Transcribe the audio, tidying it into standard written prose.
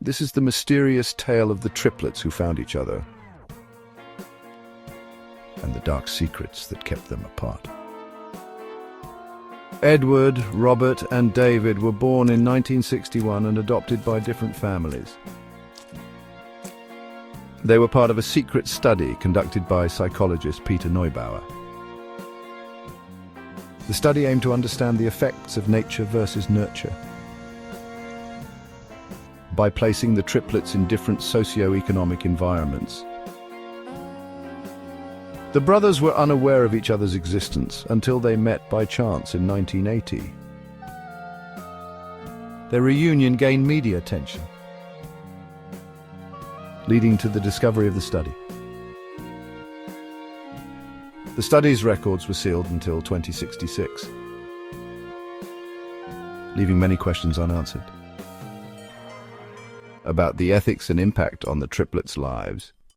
This is the mysterious tale of the triplets who found each other and the dark secrets that kept them apart. Edward, Robert, and David were born in 1961 and adopted by different families. They were part of a secret study conducted by psychologist Peter Neubauer. The study aimed to understand the effects of nature versus nurture by placing the triplets in different socio-economic environments. The brothers were unaware of each other's existence until they met by chance in 1980. Their reunion gained media attention, leading to the discovery of the study. The study's records were sealed until 2066, leaving many questions unanswered about the ethics and impact on the triplets' lives.